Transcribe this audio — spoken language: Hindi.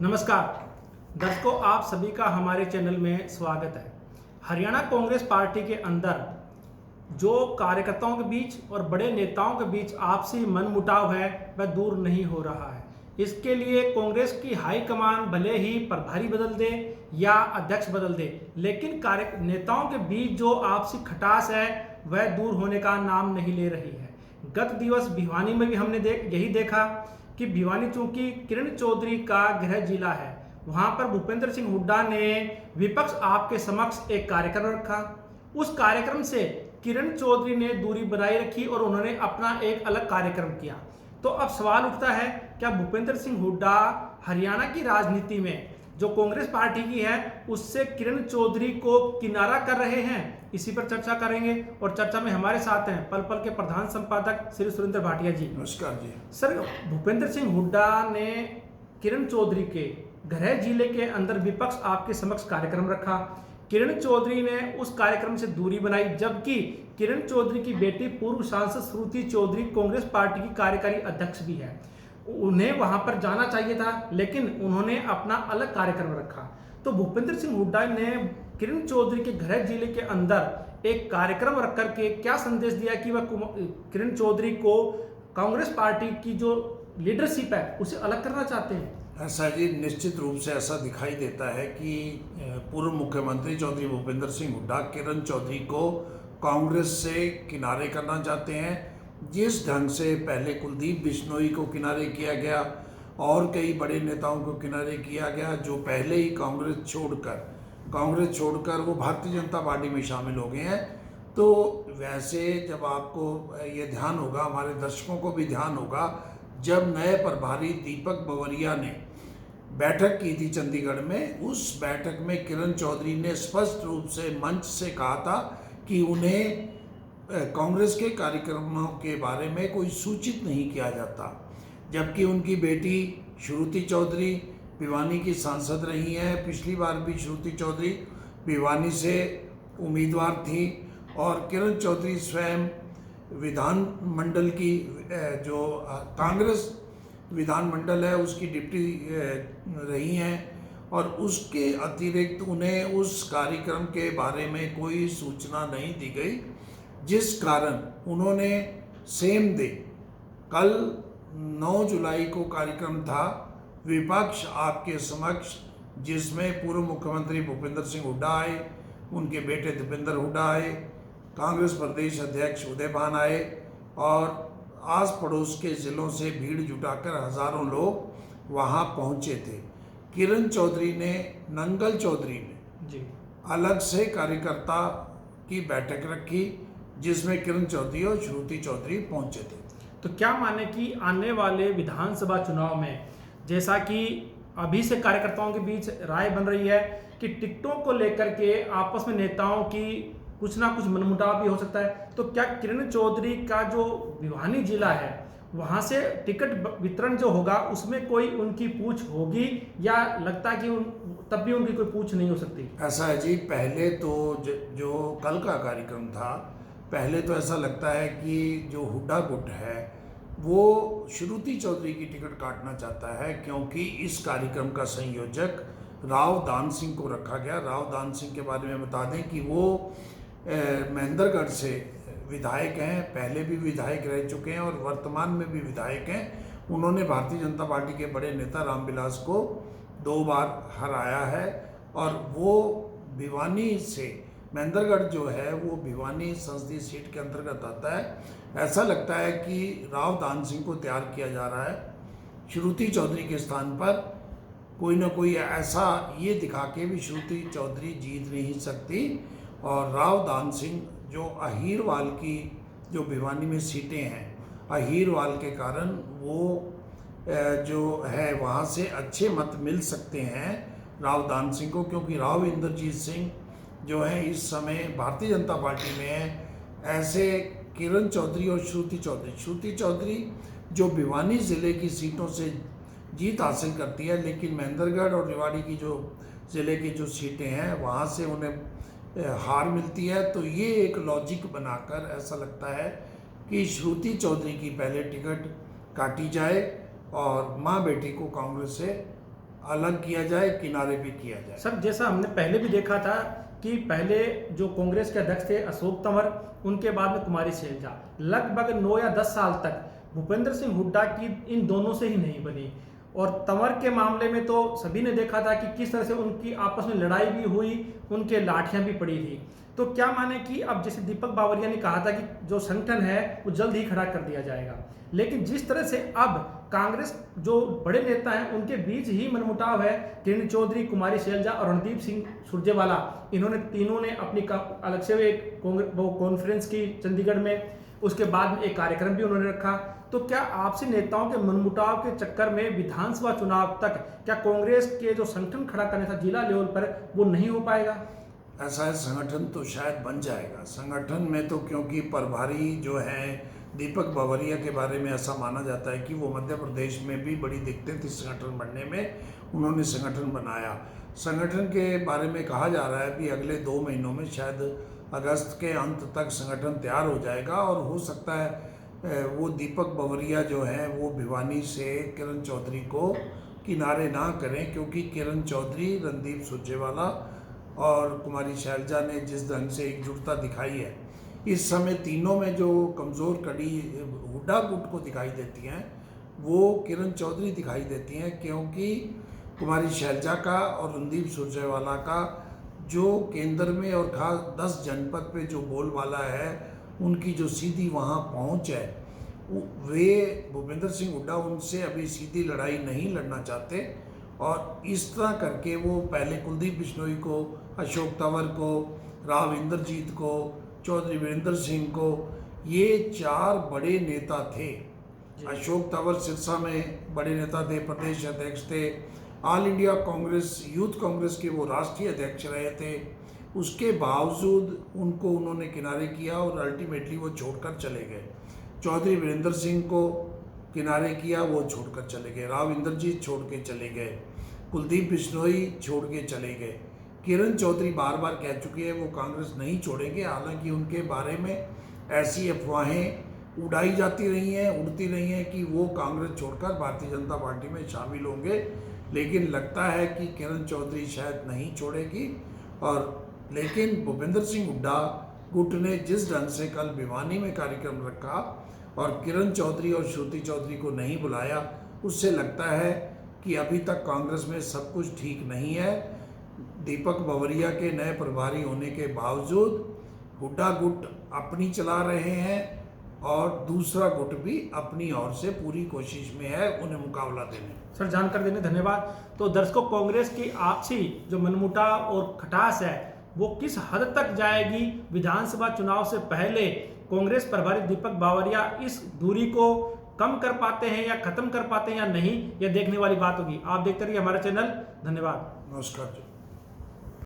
नमस्कार दर्शकों, आप सभी का हमारे चैनल में स्वागत है। हरियाणा कांग्रेस पार्टी के अंदर जो कार्यकर्ताओं के बीच और बड़े नेताओं के बीच आपसी मनमुटाव है वह दूर नहीं हो रहा है। इसके लिए कांग्रेस की हाईकमान भले ही प्रभारी बदल दे या अध्यक्ष बदल दे, लेकिन कार्य नेताओं के बीच जो आपसी खटास है वह दूर होने का नाम नहीं ले रही है। गत दिवस भिवानी में भी हमने यही देखा कि भिवानी चूंकि किरण चौधरी का गृह जिला है, वहां पर भूपेंद्र सिंह हुड्डा ने विपक्ष आपके समक्ष एक कार्यक्रम रखा। उस कार्यक्रम से किरण चौधरी ने दूरी बनाए रखी और उन्होंने अपना एक अलग कार्यक्रम किया। तो अब सवाल उठता है, क्या भूपेंद्र सिंह हुड्डा हरियाणा की राजनीति में जो कांग्रेस पार्टी की है उससे किरण चौधरी को किनारा कर रहे हैं? इसी पर चर्चा करेंगे और चर्चा में हमारे साथ हैं पल पल के प्रधान संपादक श्री सुरेंद्र भाटिया जी। नमस्कार जी। सर, भूपेंद्र सिंह हुड्डा ने किरण चौधरी के गृह जिले के अंदर विपक्ष आपके समक्ष कार्यक्रम रखा। किरण चौधरी ने उस कार्यक्रम से दूरी बनाई, जबकि किरण चौधरी की बेटी पूर्व सांसद श्रुति चौधरी कांग्रेस पार्टी की कार्यकारी अध्यक्ष भी है। उन्हें वहां पर जाना चाहिए था, लेकिन उन्होंने अपना अलग कार्यक्रम रखा। तो भूपेंद्र सिंह हुड्डा ने किरण चौधरी के गृह जिले के अंदर एक कार्यक्रम रख करके क्या संदेश दिया कि वह किरण चौधरी को कांग्रेस पार्टी की जो लीडरशिप है उसे अलग करना चाहते हैं? ऐसा जी, निश्चित रूप से ऐसा दिखाई देता है कि पूर्व मुख्यमंत्री चौधरी भूपेंद्र सिंह हुड्डा किरण चौधरी को कांग्रेस से किनारे करना चाहते हैं। जिस ढंग से पहले कुलदीप बिश्नोई को किनारे किया गया और कई बड़े नेताओं को किनारे किया गया जो पहले ही कांग्रेस छोड़कर वो भारतीय जनता पार्टी में शामिल हो गए हैं। तो वैसे जब आपको ये ध्यान होगा, हमारे दर्शकों को भी ध्यान होगा, जब नए प्रभारी दीपक बवरिया ने बैठक की थी चंडीगढ़ में, उस बैठक में किरण चौधरी ने स्पष्ट रूप से मंच से कहा था कि उन्हें कांग्रेस के कार्यक्रमों के बारे में कोई सूचित नहीं किया जाता। जबकि उनकी बेटी श्रुति चौधरी भिवानी की सांसद रही हैं। पिछली बार भी श्रुति चौधरी भिवानी से उम्मीदवार थी और किरण चौधरी स्वयं विधानमंडल की जो कांग्रेस विधानमंडल है उसकी डिप्टी रही हैं और उसके अतिरिक्त उन्हें उस कार्यक्रम के बारे में कोई सूचना नहीं दी गई, जिस कारण उन्होंने सेम डे कल 9 जुलाई को कार्यक्रम था विपक्ष आपके समक्ष, जिसमें पूर्व मुख्यमंत्री भूपेंद्र सिंह हुड्डा आए, उनके बेटे दीपेंद्र हुड्डा आए, कांग्रेस प्रदेश अध्यक्ष उदय भान आए और आस पड़ोस के ज़िलों से भीड़ जुटाकर हज़ारों लोग वहां पहुंचे थे। किरण चौधरी ने, नंगल चौधरी ने जी अलग से कार्यकर्ता की बैठक रखी जिसमें किरण चौधरी और श्रुति चौधरी पहुंचे थे। तो क्या माने कि आने वाले विधानसभा चुनाव में, जैसा कि अभी से कार्यकर्ताओं के बीच राय बन रही है कि टिकटों को लेकर के आपस में नेताओं की कुछ ना कुछ मनमुटाव भी हो सकता है, तो क्या किरण चौधरी का जो भिवानी जिला है वहां से टिकट वितरण जो होगा उसमें कोई उनकी पूछ होगी, या लगता है कि तब भी उनकी कोई पूछ नहीं हो सकती? ऐसा है जी, पहले तो जो कल का कार्यक्रम था, पहले तो ऐसा लगता है कि जो हुड्डा गुट है वो श्रुति चौधरी की टिकट काटना चाहता है, क्योंकि इस कार्यक्रम का संयोजक राव दान सिंह को रखा गया। राव दान सिंह के बारे में बता दें कि वो महेंद्रगढ़ से विधायक हैं, पहले भी विधायक रह चुके हैं और वर्तमान में भी विधायक हैं। उन्होंने भारतीय जनता पार्टी के बड़े नेता रामविलास को 2 बार हराया है और वो भिवानी से, महेंद्रगढ़ जो है वो भिवानी संसदीय सीट के अंतर्गत आता है। ऐसा लगता है कि राव दान सिंह को तैयार किया जा रहा है श्रुति चौधरी के स्थान पर, कोई ना कोई ऐसा ये दिखा के भी श्रुति चौधरी जीत नहीं सकती और राव दान सिंह जो अहीरवाल की जो भिवानी में सीटें हैं, अहीरवाल के कारण वो जो है वहाँ से अच्छे मत मिल सकते हैं राव दान सिंह को, क्योंकि राव इंद्रजीत सिंह जो है इस समय भारतीय जनता पार्टी में है। ऐसे किरण चौधरी और श्रुति चौधरी जो भिवानी ज़िले की सीटों से जीत हासिल करती है, लेकिन महेंद्रगढ़ और रेवाड़ी की जो ज़िले की जो सीटें हैं वहाँ से उन्हें हार मिलती है। तो ये एक लॉजिक बनाकर ऐसा लगता है कि श्रुति चौधरी की पहले टिकट काटी जाए और माँ बेटी को कांग्रेस से अलग किया जाए, किनारे पे किया जाए। सर, जैसा हमने पहले भी देखा था कि पहले जो कांग्रेस के अध्यक्ष थे अशोक तंवर, उनके बाद में कुमारी शैलजा, लगभग 9 या 10 साल तक भूपेंद्र सिंह हुड्डा की इन दोनों से ही नहीं बनी। और तंवर के मामले में तो सभी ने देखा था कि किस तरह से उनकी आपस में लड़ाई भी हुई, उनके लाठियां भी पड़ी थी। तो क्या माने कि अब जैसे दीपक बावरिया ने कहा था कि जो संगठन है वो जल्द ही खड़ा कर दिया जाएगा, लेकिन जिस तरह से अब कांग्रेस जो बड़े नेता हैं उनके बीच ही मनमुटाव है, किरण चौधरी, कुमारी शैलजा और रणदीप सिंह सुरजेवाला, इन्होंने तीनों ने अपनी अलग से एक कॉन्फ्रेंस की चंडीगढ़ में, उसके बाद में एक कार्यक्रम भी उन्होंने रखा। तो क्या आपसी नेताओं के मनमुटाव के चक्कर में विधानसभा चुनाव तक क्या कांग्रेस के जो संगठन खड़ा करने था जिला लेवल पर वो नहीं हो पाएगा? ऐसा है, संगठन तो शायद बन जाएगा। संगठन में तो क्योंकि प्रभारी जो है दीपक बावरिया के बारे में ऐसा माना जाता है कि वो मध्य प्रदेश में भी बड़ी दिक्कतें थी संगठन बनने में, उन्होंने संगठन बनाया। संगठन के बारे में कहा जा रहा है कि अगले 2 महीनों में शायद अगस्त के अंत तक संगठन तैयार हो जाएगा, और हो सकता है वो दीपक बावरिया जो है वो भिवानी से किरण चौधरी को किनारे ना करें, क्योंकि किरण चौधरी, रणदीप सुरजेवाला और कुमारी शैलजा ने जिस ढंग से एकजुटता दिखाई है, इस समय तीनों में जो कमज़ोर कड़ी हुड्डा गुट को दिखाई देती हैं वो किरण चौधरी दिखाई देती हैं, क्योंकि कुमारी शैलजा का और रणदीप सुरजेवाला का जो केंद्र में और खास 10 जनपद पे जो बोलबाला है, उनकी जो सीधी वहाँ पहुँच है, वे भूपेंद्र सिंह हुड्डा उनसे अभी सीधी लड़ाई नहीं लड़ना चाहते। और इस तरह करके वो पहले कुलदीप बिश्नोई को, अशोक तंवर को, राव इंद्रजीत को, चौधरी वीरेंद्र सिंह को, ये 4 बड़े नेता थे। अशोक तंवर सिरसा में बड़े नेता थे, प्रदेश अध्यक्ष थे, all India Congress, youth Congress के वो राष्ट्रीय अध्यक्ष रहे थे। उसके बावजूद उनको उन्होंने किनारे किया और अल्टीमेटली वो छोड़कर चले गए। चौधरी वीरेंद्र सिंह को किनारे किया, वो छोड़कर चले गए। राव इंद्रजीत छोड़ के चले गए, कुलदीप बिश्नोई छोड़ के चले गए। किरण चौधरी बार बार कह चुकी है वो कांग्रेस नहीं छोड़ेंगे, हालांकि उनके बारे में ऐसी अफवाहें उड़ाई जाती रही हैं, उड़ती रही हैं कि वो कांग्रेस छोड़कर भारतीय जनता पार्टी में शामिल होंगे, लेकिन लगता है कि किरण चौधरी शायद नहीं छोड़ेगी। और लेकिन भूपेंद्र सिंह हुड्डा गुट ने जिस ढंग से कल भिवानी में कार्यक्रम रखा और किरण चौधरी और श्रुति चौधरी को नहीं बुलाया, उससे लगता है कि अभी तक कांग्रेस में सब कुछ ठीक नहीं है। दीपक बावरिया के नए प्रभारी होने के बावजूद हुड्डा गुट अपनी चला रहे हैं और दूसरा गुट भी अपनी ओर से पूरी कोशिश में है उन्हें मुकाबला देने। सर, जानकारी देने धन्यवाद। तो दर्शकों, कांग्रेस की आपसी जो मनमुटाव और खटास है वो किस हद तक जाएगी, विधानसभा चुनाव से पहले कांग्रेस प्रभारी दीपक बावरिया इस दूरी को कम कर पाते हैं या खत्म कर पाते हैं या नहीं, यह देखने वाली बात होगी। आप देखते रहिए हमारा चैनल। धन्यवाद। नमस्कार जी।